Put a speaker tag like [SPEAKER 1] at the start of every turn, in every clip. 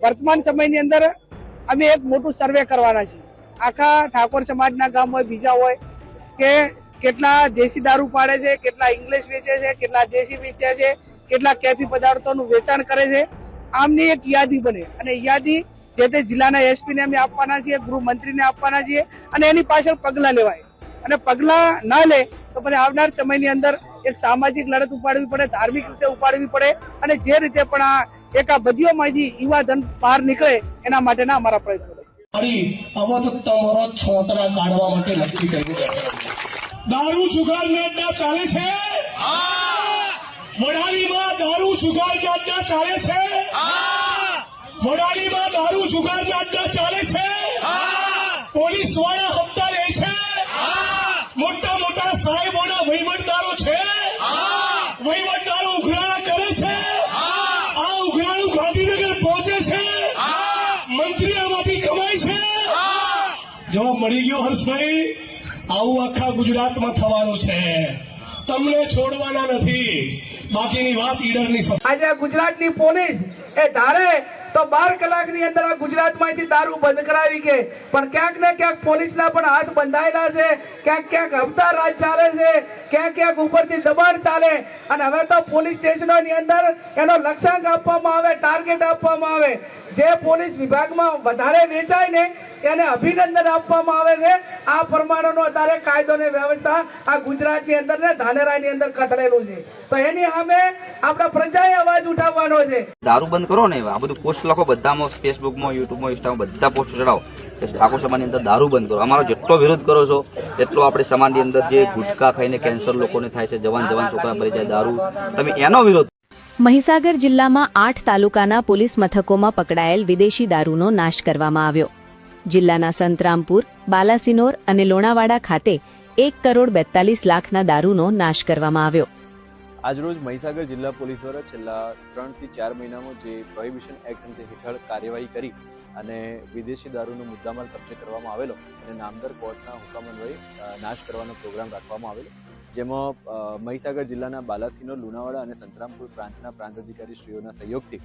[SPEAKER 1] વર્તમાન સમયની અંદર અમે એક મોટું સર્વે કરવાના છીએ। આખા ઠાકોર સમાજના ગામ હોય, બીજા હોય, કે કેટલા દેશી દારૂ પાડે છે, કેટલા ઇંગ્લિશ વેચે છે, કેટલા દેશી વેચે છે, કેટલા કેફી પદાર્થોનું વેચાણ કરે છે, આમની એક યાદી બને અને યાદી જે તે જિલ્લાના એસપી ને અમે આપવાના છીએ, ગૃહમંત્રીને આપવાના છીએ અને એની પાછળ પગલાં લેવાય। અને પગલાં ના લે તો પછી આવનાર સમયની અંદર એક સામાજિક લડત ઉપાડવી પડે, ધાર્મિક રીતે ઉપાડવી પડે અને જે રીતે પણ આ એક આ બધીઓમાંથી યુવા ધન બહાર નીકળે એના માટેના અમારા પ્રયત્નો રહેશે।
[SPEAKER 2] આમાં તો તમારો છોતરા કાઢવા માટે નક્કી કર્યું છે। દારૂ જુગાર અડ્ડા ચાલે છે, વડાલીમાં દારૂ જુગાર અડ્ડા ચાલે છે, વડાલીમાં દારૂ જુગાર અડ્ડા ચાલે છે, પોલીસ વાળા હપ્તા લે છે, મોટા મોટા સાહેબોના વહીવટદારો છે, વહીવટદારો ઉઘરાણા કરે છે, આ ઉઘરાણું ગાંધીનગર પહોંચે છે, મંત્રી આમાંથી કમાય છે। જવાબ મળી ગયો હર્ષભાઈ? આવું આખા ગુજરાતમાં થવાનું છે, તમને છોડવાના નથી। બાકીની વાત ઈડરની
[SPEAKER 1] આજે ગુજરાતની પોલીસ એ ધારે તો 12 કલાકની અંદર આ ગુજરાતમાંથી દારૂ બંધ કરાવી કે, પણ ક્યાંક ને ક્યાંક પોલીસના પણ હાથ બંધાયેલા છે, ક્યાંક ક્યાંક હપ્તા રાજ ચાલે છે, ક્યાંક ક્યાંક ઉપરથી દબાણ ચાલે અને હવે તો પોલીસ સ્ટેશનોની અંદર એનો લક્ષ્યાંક આપવામાં આવે, ટાર્ગેટ આપવામાં આવે। જે પોલીસ વિભાગમાં વધારે વેચાય ને એને અભિનંદન આપવામાં આવે છે। આ પ્રમાણેનો અત્યારે કાયદો ને વ્યવસ્થા આ ગુજરાતની અંદર ને ધાનેરાની અંદર કથળેલું છે, તો એની સામે આપણા પ્રજાએ અવાજ ઉઠાવવાનો છે।
[SPEAKER 3] દારૂ બંધ કરો ને, આ બધું પોસ્ટ લખો બધામાં, ફેસબુકમાં, યુટ્યુબમાં, ઇન્સ્ટામાં બધા પોસ્ટ ચડાવો કે ઠાકોર સમાજની અંદર દારૂ બંધ કરો। અમારો જેટલો વિરોધ કરો છો એટલો આપણે સમાજની અંદર જે ગુટખા ખાઈને કેન્સર લોકોને થાય છે, જવાન છોકરા મરી જાય દારૂ, તમે એનો વિરોધ।
[SPEAKER 4] મહીસાગર જિલ્લામાં 8 તાલુકાના પોલીસ મથકોમાં પકડાયેલ વિદેશી દારૂનો નાશ કરવામાં આવ્યો। જિલ્લાના સંતરામપુર, બાલાસિનોર અને લોણાવાડા ખાતે 1,42 લાખના દારૂનો નાશ કરવામાં આવ્યો।
[SPEAKER 5] આજરોજ મહીસાગર જિલ્લા પોલીસ દ્વારા છેલ્લા 3 થી 4 મહિનામાં જે પ્રોહિબિશન એક્ટ હેઠળ કાર્યવાહી કરી અને વિદેશી દારૂનો મુદ્દામાલ કબજે કરવામાં આવેલો અને નામદાર કોર્ટના હુકમ અન્વયે નાશ કરવાનો પ્રોગ્રામ રાખવામાં આવેલો, જેમાં મહીસાગર જિલ્લાના બાલાસિનોર, લુણાવાડા અને સંતરામપુર પ્રાંતના પ્રાંત અધિકારી શ્રીઓના સહયોગથી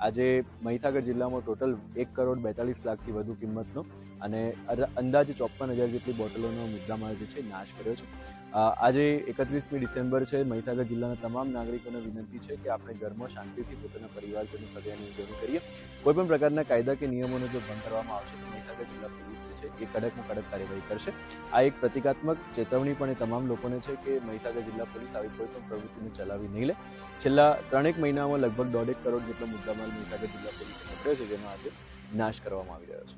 [SPEAKER 5] આજે મહીસાગર જિલ્લામાં ટોટલ 1,42 લાખથી વધુ કિંમતનો અને અંદાજે 54,000 જેટલી બોટલોનો મુદ્દામાલ જે છે નાશ કર્યો છે। આજે 31મી ડિસેમ્બર છે। મહીસાગર જિલ્લાના તમામ નાગરિકોને વિનંતી છે કે આપણે ઘરમાં શાંતિથી પોતાના પરિવારજનો સગાઈની ઉજવણી કરીએ। કોઈપણ પ્રકારના કાયદા કે નિયમોનો જો ભંગ કરવામાં આવશે તો મહીસાગર જિલ્લા પોલીસ જે છે એ કડકમાં કડક કાર્યવાહી કરશે। આ એક પ્રતિકાત્મક ચેતવણી પણ એ તમામ લોકોને છે કે મહીસાગર જિલ્લા પોલીસ આવી કોઈ પણ પ્રવૃત્તિને ચલાવી નહીં લે। છેલ્લા 3 મહિનામાં લગભગ 1.5 કરોડ જેટલો મુદ્દામાલ મહીસાગર જિલ્લા પોલીસે પકડ્યો છે, જેનો આજે નાશ કરવામાં આવી રહ્યો છે।